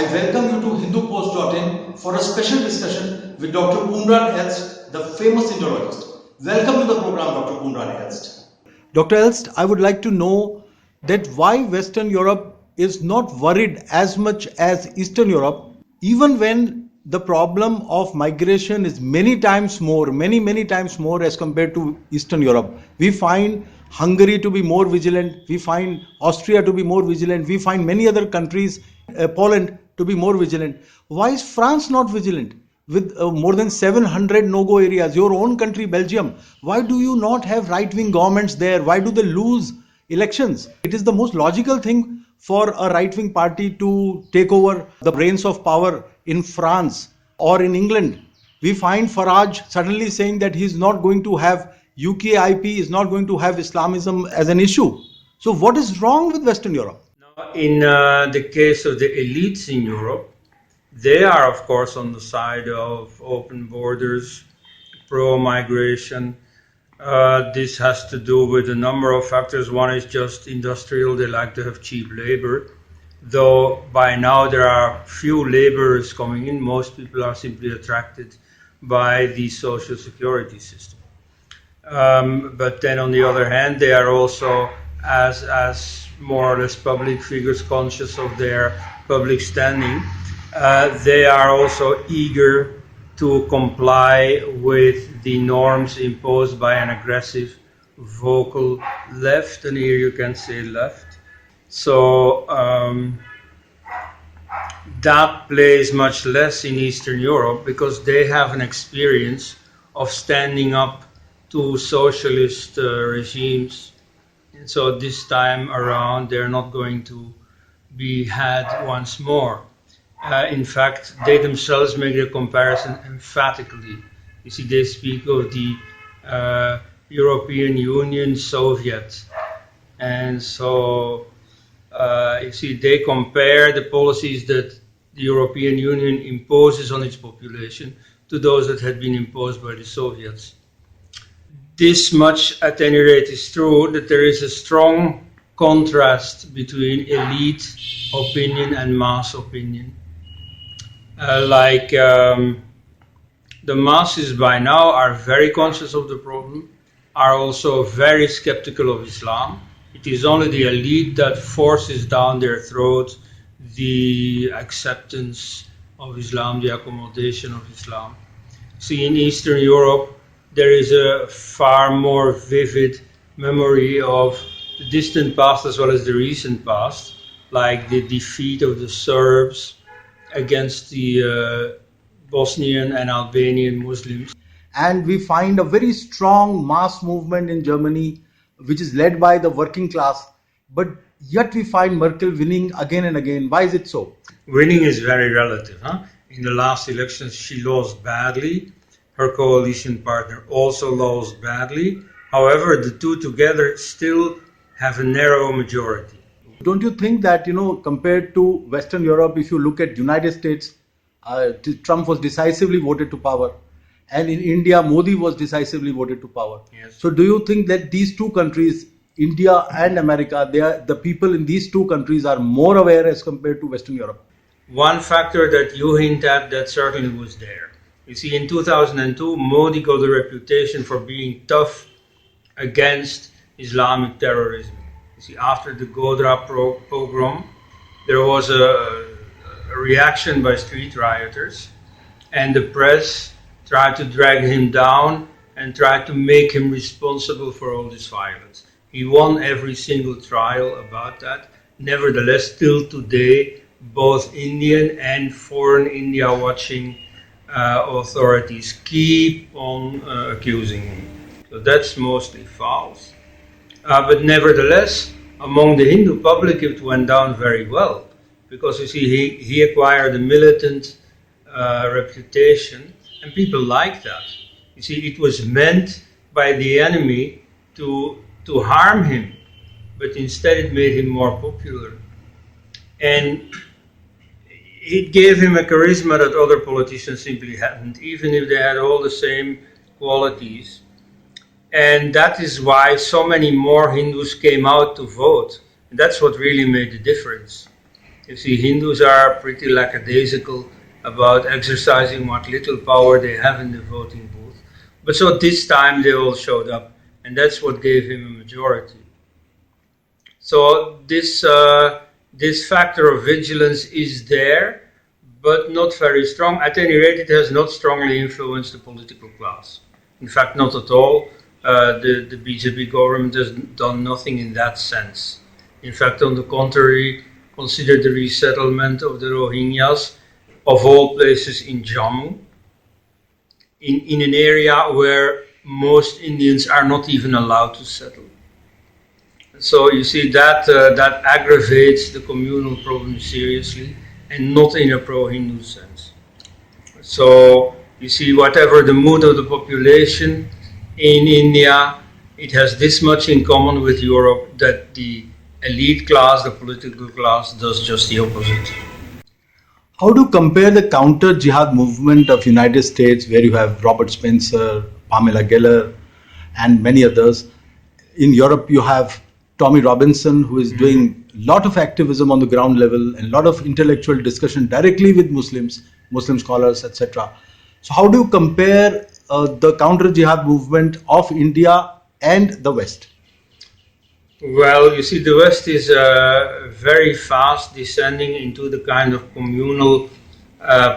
I welcome you to HinduPost.in for a special discussion with Dr. Koenraad Elst, the famous Indologist. Welcome to the program, Dr. Koenraad Elst. Dr. Elst, I would like to know that why Western Europe is not worried as much as Eastern Europe, even when the problem of migration is many times more, many times more as compared to Eastern Europe. We find Hungary to be more vigilant, we find Austria to be more vigilant, we find many other countries, Poland, to be more vigilant. Why is France not vigilant? With more than 700 no-go areas, your own country, Belgium, why do you not have right-wing governments there? Why do they lose elections? It is the most logical thing for a right-wing party to take over the reins of power in France or in England. We find Farage suddenly saying that he's not going to have UKIP, is not going to have Islamism as an issue. So what is wrong with Western Europe? Now, in the case of the elites in Europe, they are, of course, on the side of open borders, pro-migration. This has to do with a number of factors. One is just industrial. They like to have cheap labor. Though by now there are few laborers coming in, most people are simply attracted by the social security system. But then on the other hand, they are also, as more or less public figures conscious of their public standing, they are also eager to comply with the norms imposed by an aggressive, vocal left, and here you can say left. So that plays much less in Eastern Europe because they have an experience of standing up to socialist regimes. And so this time around they're not going to be had once more. In fact, they themselves make the comparison emphatically. You see, they speak of the European Union Soviet. And so, you see, they compare the policies that the European Union imposes on its population to those that had been imposed by the Soviets. This much, at any rate, is true, that there is a strong contrast between elite opinion and mass opinion. The masses by now are very conscious of the problem, are also very skeptical of Islam. It is only the elite that forces down their throat the acceptance of Islam, the accommodation of Islam. See, in Eastern Europe, there is a far more vivid memory of the distant past as well as the recent past, like the defeat of the Serbs against the Bosnian and Albanian Muslims. And we find a very strong mass movement in Germany, which is led by the working class, but yet we find Merkel winning again and again. Why is it so? Winning is very relative. In the last elections, she lost badly. Her coalition partner also lost badly. However, the two together still have a narrow majority. Don't you think that, compared to Western Europe, if you look at United States, Trump was decisively voted to power, and in India, Modi was decisively voted to power. Yes. So do you think that these two countries, India and America, the people in these two countries are more aware as compared to Western Europe? One factor that you hint at that certainly was there. You see, in 2002, Modi got a reputation for being tough against Islamic terrorism. You see, after the Godra pogrom, there was a reaction by street rioters, and the press tried to drag him down and tried to make him responsible for all this violence. He won every single trial about that. Nevertheless, till today, both Indian and foreign India-watching authorities keep on accusing him. So that's mostly false. But nevertheless, among the Hindu public, it went down very well. Because you see, he acquired a militant reputation, and people like that. You see, it was meant by the enemy to harm him, but instead it made him more popular. And it gave him a charisma that other politicians simply hadn't, even if they had all the same qualities. And that is why so many more Hindus came out to vote. And that's what really made the difference. You see, Hindus are pretty lackadaisical about exercising what little power they have in the voting booth. But so this time they all showed up, and that's what gave him a majority. So this factor of vigilance is there, but not very strong. At any rate, it has not strongly influenced the political class. In fact, not at all. The BJP government has done nothing in that sense. In fact, on the contrary, consider the resettlement of the Rohingyas, of all places in Jammu, in an area where most Indians are not even allowed to settle. So you see that aggravates the communal problem seriously, and not in a pro-Hindu sense. So you see, whatever the mood of the population in India, it has this much in common with Europe, that the elite class, the political class, does just the opposite. How do you compare the counter-jihad movement of United States, where you have Robert Spencer, Pamela Geller, and many others? In Europe, you have Tommy Robinson, who is doing a lot of activism on the ground level and a lot of intellectual discussion directly with Muslims, Muslim scholars, etc. So how do you compare the counter-jihad movement of India and the West? Well, you see, the West is very fast descending into the kind of communal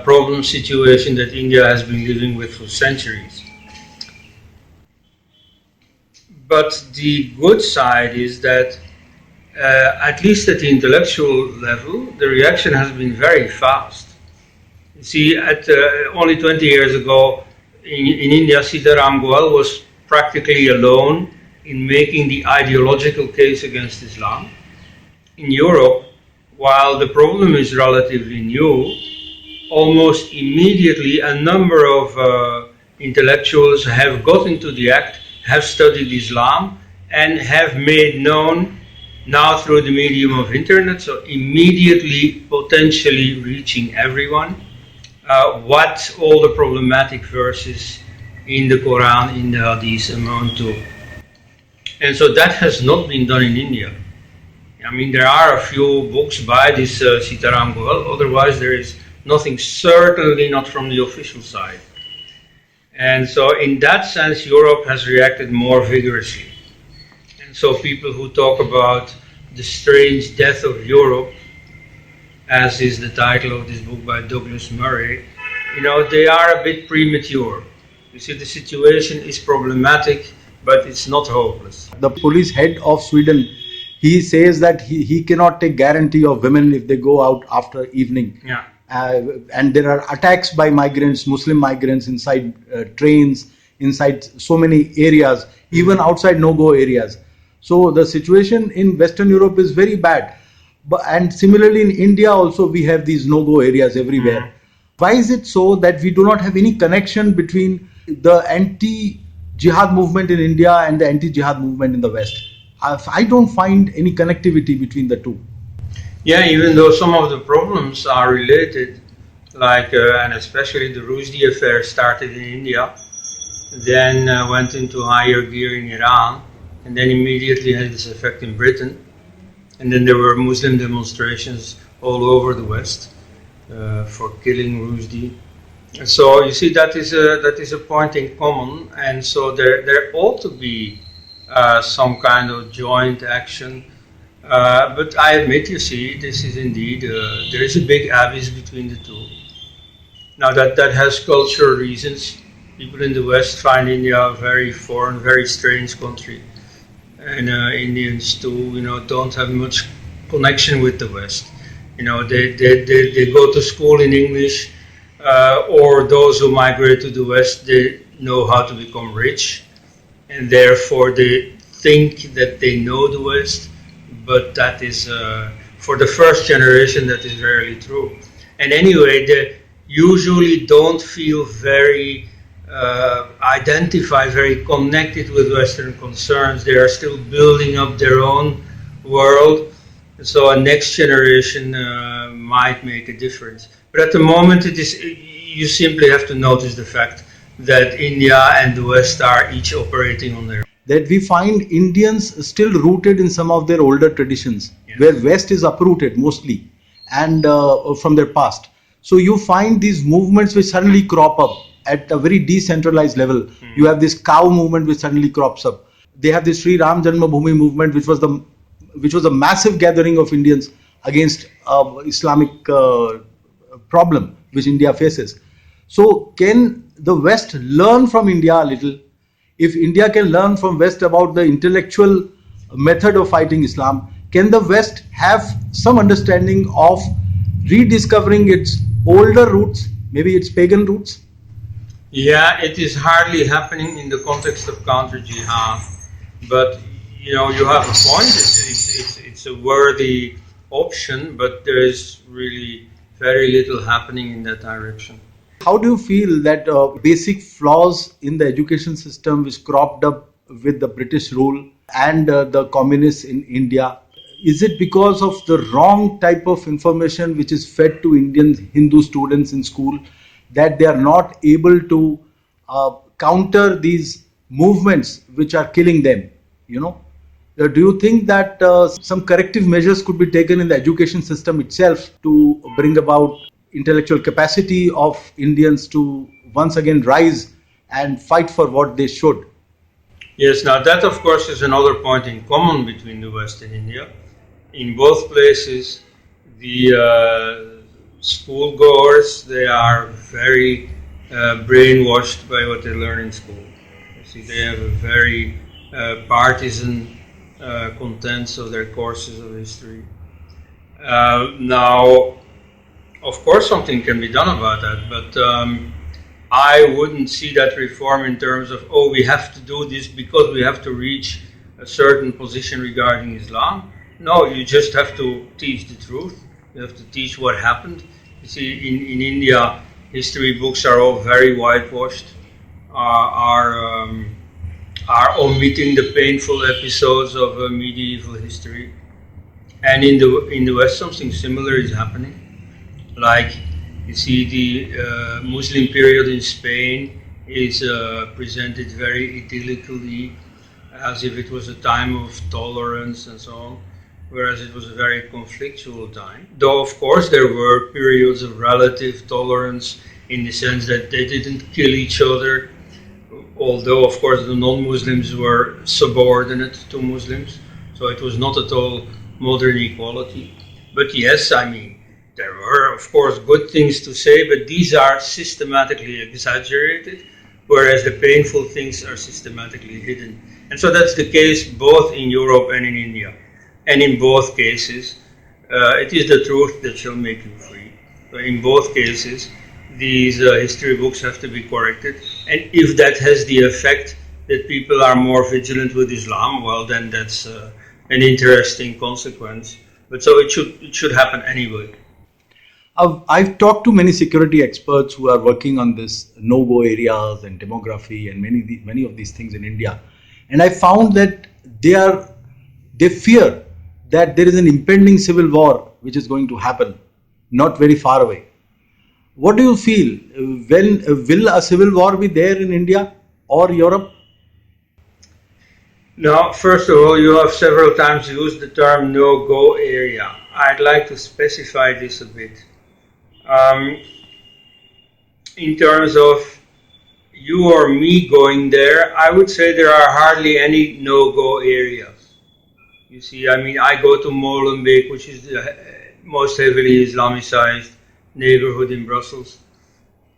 problem situation that India has been living with for centuries. But the good side is that, at least at the intellectual level, the reaction has been very fast. You see, only 20 years ago in India, Sitaram Goel was practically alone in making the ideological case against Islam. In Europe, while the problem is relatively new, almost immediately a number of intellectuals have got into the act, have studied Islam, and have made known, now through the medium of internet, so immediately potentially reaching everyone, what all the problematic verses in the Quran, in the Hadith amount to. And so that has not been done in India. I mean, there are a few books by this Sitaram Goel, otherwise there is nothing, certainly not from the official side. And so in that sense, Europe has reacted more vigorously. And so people who talk about the strange death of Europe, as is the title of this book by Douglas Murray, they are a bit premature. You see, the situation is problematic, but it's not hopeless. The police head of Sweden, he says that he cannot take guarantee of women if they go out after evening. Yeah. And there are attacks by migrants, Muslim migrants, inside trains, inside so many areas, even outside no-go areas. So the situation in Western Europe is very bad. And similarly in India also we have these no-go areas everywhere. Why is it so that we do not have any connection between the anti-jihad movement in India and the anti-jihad movement in the West? I don't find any connectivity between the two. Yeah, even though some of the problems are related, like, and especially the Rushdie affair started in India, then went into higher gear in Iran, and then immediately had this effect in Britain. And then there were Muslim demonstrations all over the West for killing Rushdie. And so you see, that is a point in common, and so there ought to be some kind of joint action. But I admit, you see, this is indeed, there is a big abyss between the two. Now that has cultural reasons. People in the West find India a very foreign, very strange country. And Indians too, don't have much connection with the West. They go to school in English, or those who migrate to the West, they know how to become rich. And therefore they think that they know the West. But that is, for the first generation, that is rarely true. And anyway, they usually don't feel very identified, very connected with Western concerns. They are still building up their own world. And so a next generation might make a difference. But at the moment, you simply have to notice the fact that India and the West are each operating on their own. That we find Indians still rooted in some of their older traditions, Yes. where West is uprooted mostly. and from their past. So you find these movements which suddenly crop up at a very decentralized level. You have this cow movement which suddenly crops up. They have this Sri Ram Janmabhoomi movement, which was a massive gathering of Indians against Islamic problem which India faces. So can the West learn from India a little? If India can learn from West about the intellectual method of fighting Islam, can the West have some understanding of rediscovering its older roots, maybe its pagan roots? Yeah, it is hardly happening in the context of counter-jihad, but you have a point. It's a worthy option, but there is really very little happening in that direction. How do you feel that basic flaws in the education system which cropped up with the British rule and the communists in India, is it because of the wrong type of information which is fed to Indian Hindu students in school that they are not able to counter these movements which are killing them? Do you think that some corrective measures could be taken in the education system itself to bring about intellectual capacity of Indians to once again rise and fight for what they should? Yes, now that of course is another point in common between the West and India. In both places, the schoolgoers, they are very brainwashed by what they learn in school. You see, they have a very partisan contents of their courses of history. Now, of course, something can be done about that, but I wouldn't see that reform in terms of, we have to do this because we have to reach a certain position regarding Islam. No, you just have to teach the truth. You have to teach what happened. You see, in India, history books are all very whitewashed, are omitting the painful episodes of medieval history. And in the West, something similar is happening. Like, you see, the Muslim period in Spain is presented very idyllically, as if it was a time of tolerance and so on, whereas it was a very conflictual time. Though, of course, there were periods of relative tolerance in the sense that they didn't kill each other, although, of course, the non-Muslims were subordinate to Muslims, so it was not at all modern equality. But yes, I mean, there were, of course, good things to say, but these are systematically exaggerated, whereas the painful things are systematically hidden. And so that's the case both in Europe and in India. And in both cases, it is the truth that shall make you free. So in both cases, these history books have to be corrected. And if that has the effect that people are more vigilant with Islam, well, then that's an interesting consequence. But so it should happen anyway. I've talked to many security experts who are working on this no-go areas and demography and many of these things in India, and I found that they fear that there is an impending civil war which is going to happen not very far away. What do you feel? Will a civil war be there in India or Europe? Now, first of all, you have several times used the term no-go area. I'd like to specify this a bit. In terms of you or me going there, I would say there are hardly any no-go areas. You see, I mean, I go to Molenbeek, which is the most heavily Islamicized neighborhood in Brussels.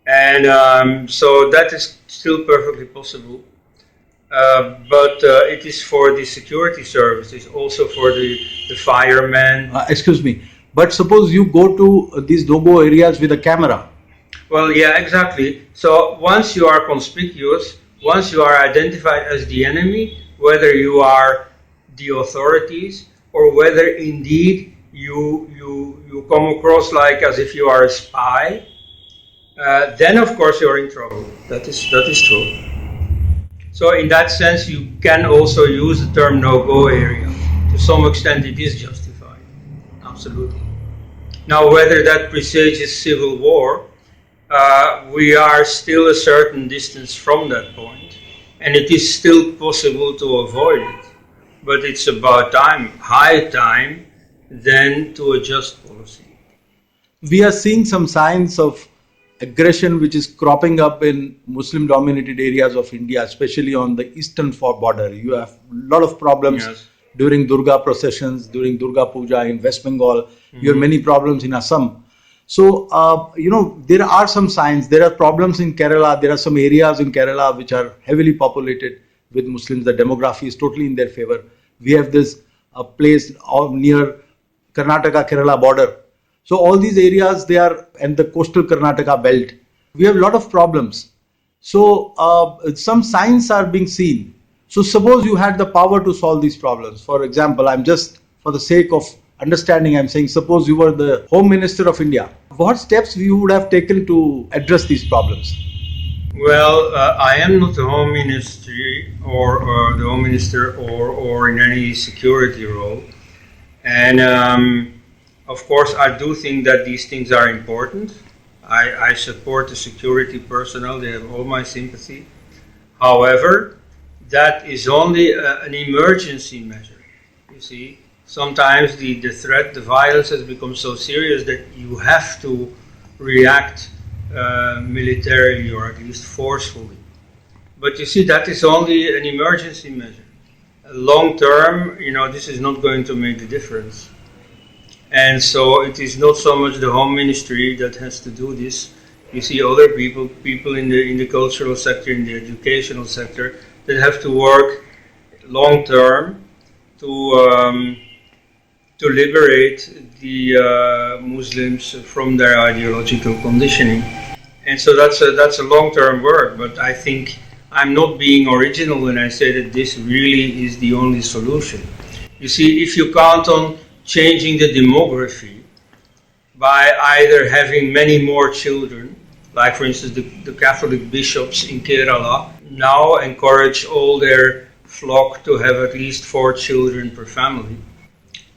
And so that is still perfectly possible. But it is for the security services, also for the firemen. Excuse me, but suppose you go to these no-go areas with a camera. Well, yeah, exactly. So once you are conspicuous, once you are identified as the enemy, whether you are the authorities or whether indeed you come across like as if you are a spy, then of course you're in trouble. That is true. So in that sense, you can also use the term no-go area. To some extent, it is justified. Absolutely. Now, whether that presages civil war, we are still a certain distance from that point, and it is still possible to avoid it. But it's about time, high time, then to adjust policy. we are seeing some signs of aggression which is cropping up in Muslim dominated areas of India, especially on the eastern border. You have a lot of problems. Yes. During Durga processions, during Durga Puja in West Bengal. You have many problems in Assam. So, there are some signs. There are problems in Kerala. There are some areas in Kerala which are heavily populated with Muslims. The demography is totally in their favor. We have this place near Karnataka Kerala border. So all these areas, they are, and the coastal Karnataka belt, we have a lot of problems. So some signs are being seen. So suppose you had the power to solve these problems. For example, I'm just, for the sake of understanding, I'm saying, suppose you were the Home Minister of India. What steps you would have taken to address these problems? Well, I am not the Home Ministry or the Home Minister or in any security role. And of course, I do think that these things are important. I support the security personnel. They have all my sympathy. However, that is only an emergency measure. You see, sometimes the threat, the violence has become so serious that you have to react militarily or at least forcefully. But you see, that is only an emergency measure. Long term, this is not going to make the difference. And so it is not so much the Home Ministry that has to do this. You see other people in the cultural sector, in the educational sector, that have to work long term to liberate the Muslims from their ideological conditioning. And so that's a long-term work. But I think I'm not being original when I say that this really is the only solution. You see, if you count on changing the demography by either having many more children, like for instance the Catholic bishops in Kerala now encourage all their flock to have at least 4 children per family.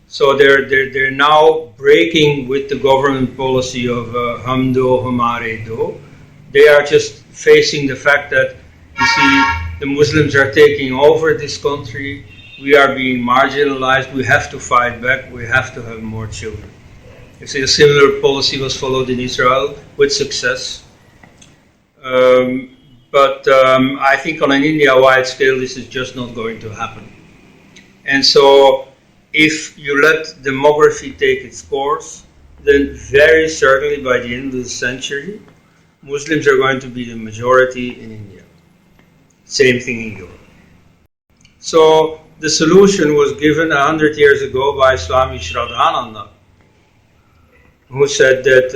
So they're now breaking with the government policy of hum do hamare do. They are just facing the fact that, you see, the Muslims are taking over this country. We are being marginalized. We have to fight back. We have to have more children. You see, a similar policy was followed in Israel with success. But I think on an India-wide scale, this is just not going to happen. And so, if you let demography take its course, then very certainly by the end of the century, Muslims are going to be the majority in India. Same thing in Europe. So the solution was given 100 years ago by Swami Shraddhananda, who said that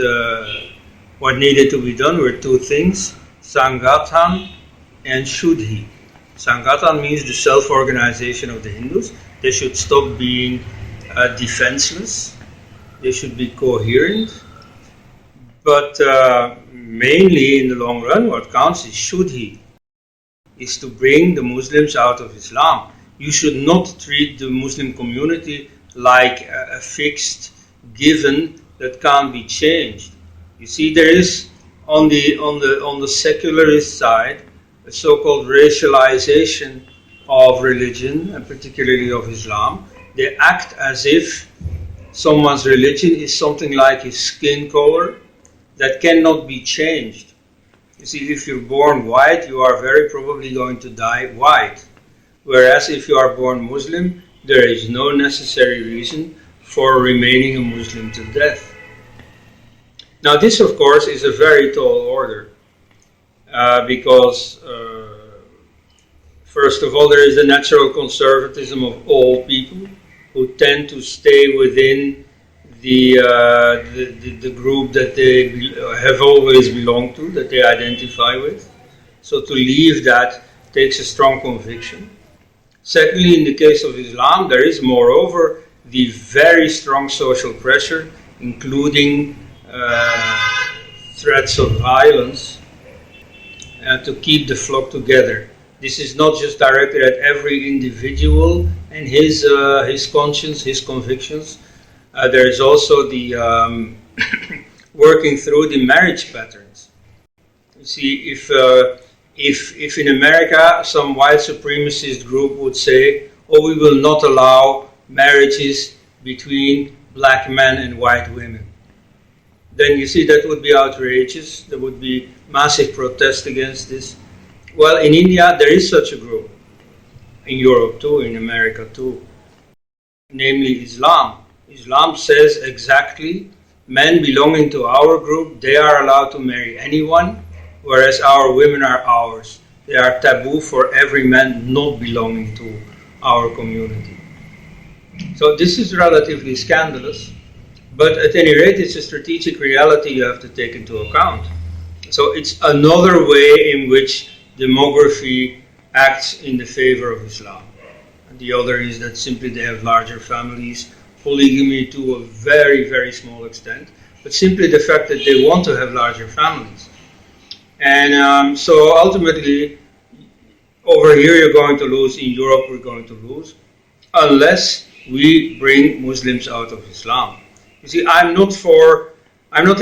what needed to be done were 2 things, Sangathan and Shuddhi. Sangathan means the self-organization of the Hindus. They should stop being defenseless. They should be coherent. But mainly in the long run, what counts is Shuddhi, is to bring the Muslims out of Islam. You should not treat the Muslim community like a fixed given that can't be changed. You see, there is on the secularist side a so-called racialization of religion, and particularly of Islam. They act as if someone's religion is something like his skin color that cannot be changed. You see, if you're born white, you are very probably going to die white. Whereas if you are born Muslim, there is no necessary reason for remaining a Muslim to death. Now this, of course, is a very tall order because first of all, there is the natural conservatism of all people who tend to stay within the group that they have always belonged to, that they identify with. So to leave that takes a strong conviction. Secondly, in the case of Islam, there is moreover the very strong social pressure, including threats of violence, to keep the flock together. This is not just directed at every individual and his conscience, his convictions. There is also the working through the marriage patterns. You see, if in America some white supremacist group would say, "Oh, we will not allow marriages between black men and white women," then you see that would be outrageous. There would be massive protest against this. Well, in India, there is such a group. In Europe too, in America too. Namely Islam. Islam says exactly, men belonging to our group, they are allowed to marry anyone, whereas our women are ours. They are taboo for every man not belonging to our community. So this is relatively scandalous, but at any rate, it's a strategic reality you have to take into account. So it's another way in which demography acts in the favor of Islam. And the other is that simply they have larger families, polygamy to a very, very small extent, but simply the fact that they want to have larger families. And so ultimately, over here you're going to lose, in Europe we're going to lose, unless we bring Muslims out of Islam. You see, I'm not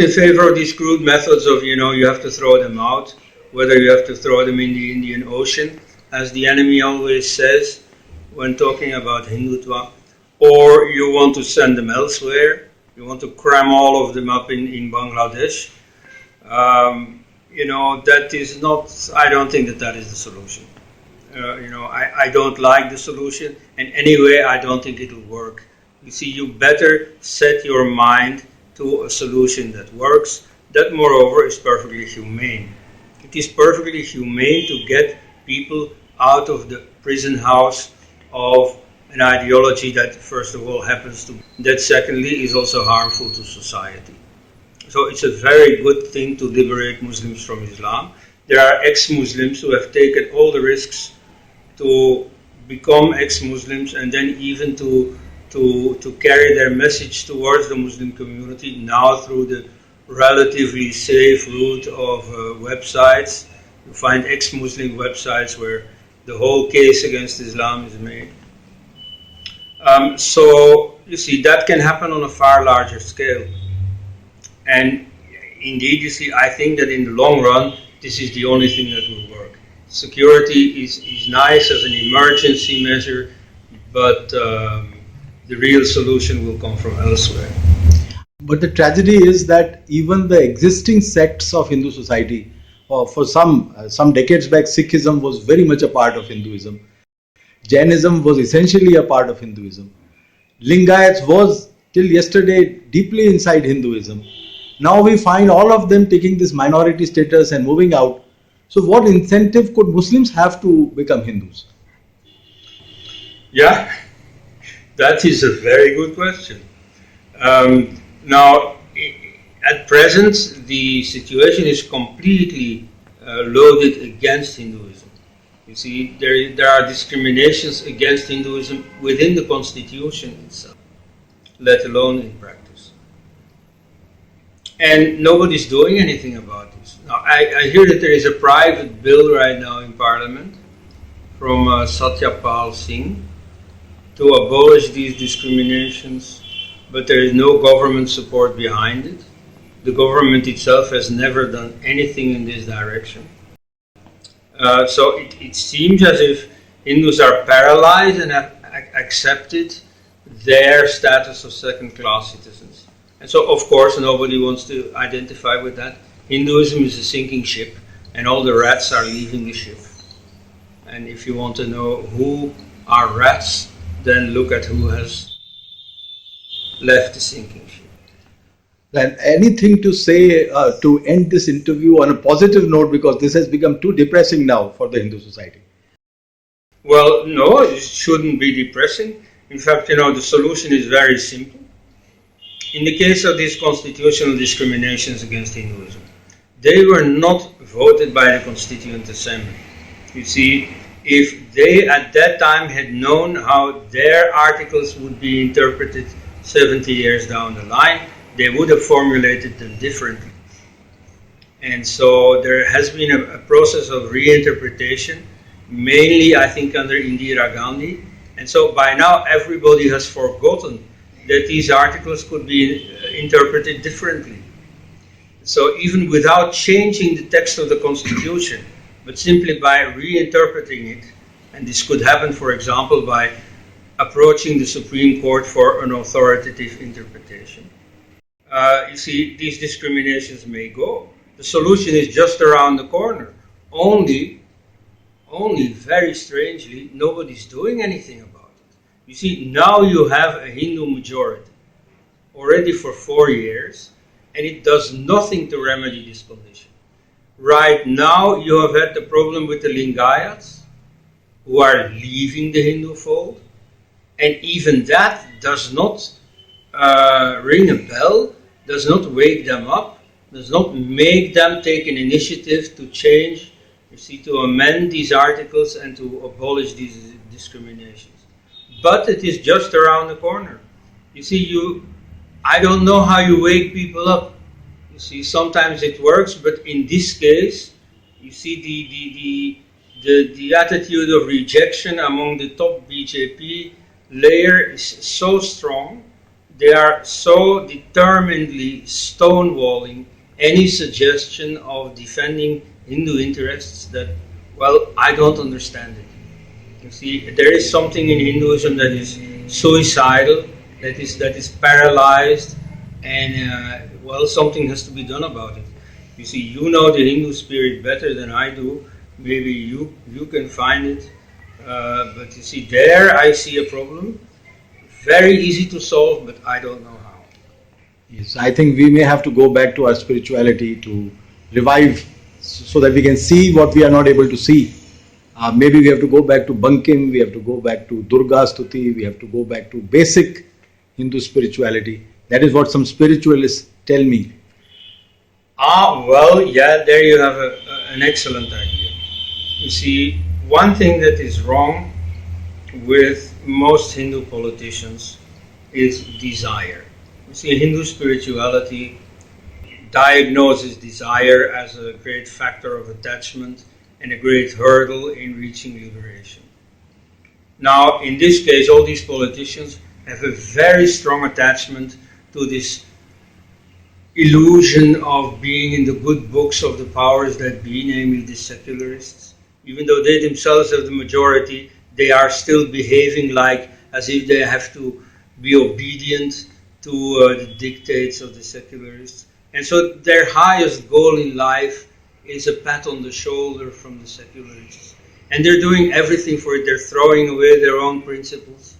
in favor of these crude methods of, you have to throw them out, whether you have to throw them in the Indian Ocean, as the enemy always says when talking about Hindutva, or you want to send them elsewhere, you want to cram all of them up in Bangladesh. That is not, I don't think that is the solution. I don't like the solution, and anyway, I don't think it will work. You see, you better set your mind to a solution that works, that moreover is perfectly humane. It is perfectly humane to get people out of the prison house of an ideology that, first of all, happens to, that secondly is also harmful to society. So it's a very good thing to liberate Muslims from Islam. There are ex-Muslims who have taken all the risks to become ex-Muslims and then even to carry their message towards the Muslim community now through the relatively safe route of websites. You find ex-Muslim websites where the whole case against Islam is made. So you see, that can happen on a far larger scale. And indeed, you see, I think that in the long run, this is the only thing that will work. Security is nice as an emergency measure, but the real solution will come from elsewhere. But the tragedy is that even the existing sects of Hindu society, for some decades back, Sikhism was very much a part of Hinduism. Jainism was essentially a part of Hinduism. Lingayats was till yesterday deeply inside Hinduism. Now we find all of them taking this minority status and moving out. So what incentive could Muslims have to become Hindus? Yeah, that is a very good question. Now, at present, the situation is completely loaded against Hinduism. You see, there are discriminations against Hinduism within the constitution itself, let alone in practice. And nobody's doing anything about this. Now, I hear that there is a private bill right now in Parliament from Satyapal Singh to abolish these discriminations, but there is no government support behind it. The government itself has never done anything in this direction. So it seems as if Hindus are paralyzed and have accepted their status of second-class citizens. And so, of course, nobody wants to identify with that. Hinduism is a sinking ship, and all the rats are leaving the ship. And if you want to know who are rats, then look at who has left the sinking ship. Then anything to say to end this interview on a positive note, because this has become too depressing now for the Hindu society? Well, no, it shouldn't be depressing. In fact, the solution is very simple. In the case of these constitutional discriminations against Hinduism, they were not voted by the Constituent Assembly. You see, if they at that time had known how their articles would be interpreted 70 years down the line, they would have formulated them differently. And so there has been a process of reinterpretation, mainly I think under Indira Gandhi. And so by now everybody has forgotten that these articles could be interpreted differently. So even without changing the text of the Constitution, but simply by reinterpreting it, and this could happen, for example, by approaching the Supreme Court for an authoritative interpretation. you see, these discriminations may go. The solution is just around the corner. Only very strangely, nobody's doing anything about it. You see, now you have a Hindu majority already for 4 years, and it does nothing to remedy this condition. Right now, you have had the problem with the Lingayats, who are leaving the Hindu fold, and even that does not ring a bell, does not wake them up, does not make them take an initiative to change, you see, to amend these articles and to abolish these discriminations. But it is just around the corner. You see, I don't know how you wake people up. You see, sometimes it works, but in this case, you see the attitude of rejection among the top BJP layer is so strong. They are so determinedly stonewalling any suggestion of defending Hindu interests that, well, I don't understand it. You see, there is something in Hinduism that is suicidal, that is paralyzed, and well, something has to be done about it. You see, you know the Hindu spirit better than I do. Maybe you can find it, but you see, there I see a problem. Very easy to solve, but I don't know how. Yes, I think we may have to go back to our spirituality to revive so that we can see what we are not able to see. Maybe we have to go back to Bankim, we have to go back to Durga Stuti, we have to go back to basic Hindu spirituality. That is what some spiritualists tell me. Well, yeah, there you have an excellent idea. You see, one thing that is wrong with most Hindu politicians is desire. You see, Hindu spirituality diagnoses desire as a great factor of attachment and a great hurdle in reaching liberation. Now, in this case, all these politicians have a very strong attachment to this illusion of being in the good books of the powers that be, namely the secularists. Even though they themselves have the majority, they are still behaving as if they have to be obedient to the dictates of the secularists. And so their highest goal in life is a pat on the shoulder from the secularists. And they're doing everything for it. They're throwing away their own principles.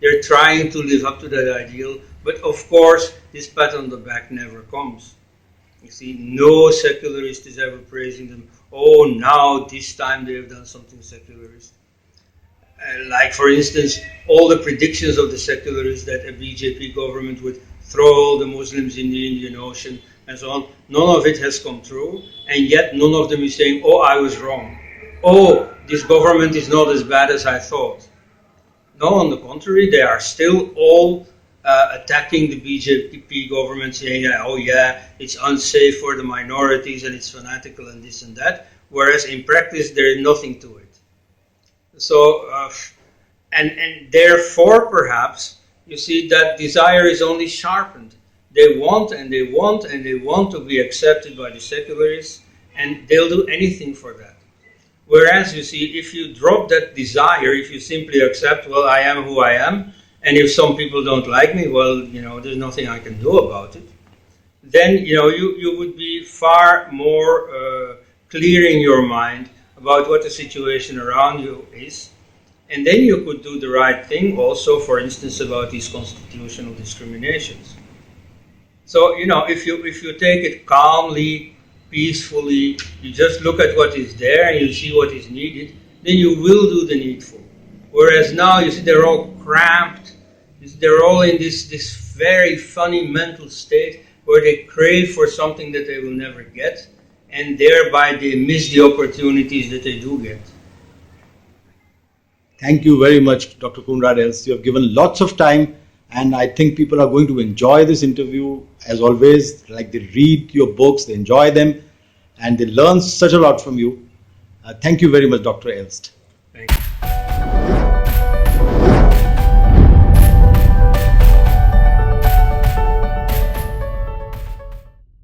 They're trying to live up to that ideal. But of course, this pat on the back never comes. You see, no secularist is ever praising them. Oh, now, this time they have done something secularist. Like, for instance, all the predictions of the secularists that a BJP government would throw all the Muslims in the Indian Ocean and so on. None of it has come true, and yet none of them is saying, oh, I was wrong. Oh, this government is not as bad as I thought. No, on the contrary, they are still all attacking the BJP government, saying, oh yeah, it's unsafe for the minorities and it's fanatical and this and that, whereas in practice there is nothing to it. So, and therefore perhaps, you see that desire is only sharpened. They want and they want and they want to be accepted by the secularists, and they'll do anything for that. Whereas, you see, if you drop that desire, if you simply accept, well, I am who I am, and if some people don't like me, well, there's nothing I can do about it, then, you would be far more clear in your mind about what the situation around you is, and then you could do the right thing also, for instance, about these constitutional discriminations. So, if you take it calmly, peacefully, you just look at what is there and you see what is needed, then you will do the needful. Whereas now, you see, they're all cramped, they're all in this very funny mental state where they crave for something that they will never get, and thereby they miss the opportunities that they do get. Thank you very much, Dr. Koenraad Elst. You have given lots of time, and I think people are going to enjoy this interview. As always, like, they read your books, they enjoy them, and they learn such a lot from you. Thank you very much, Dr. Elst. Thank you.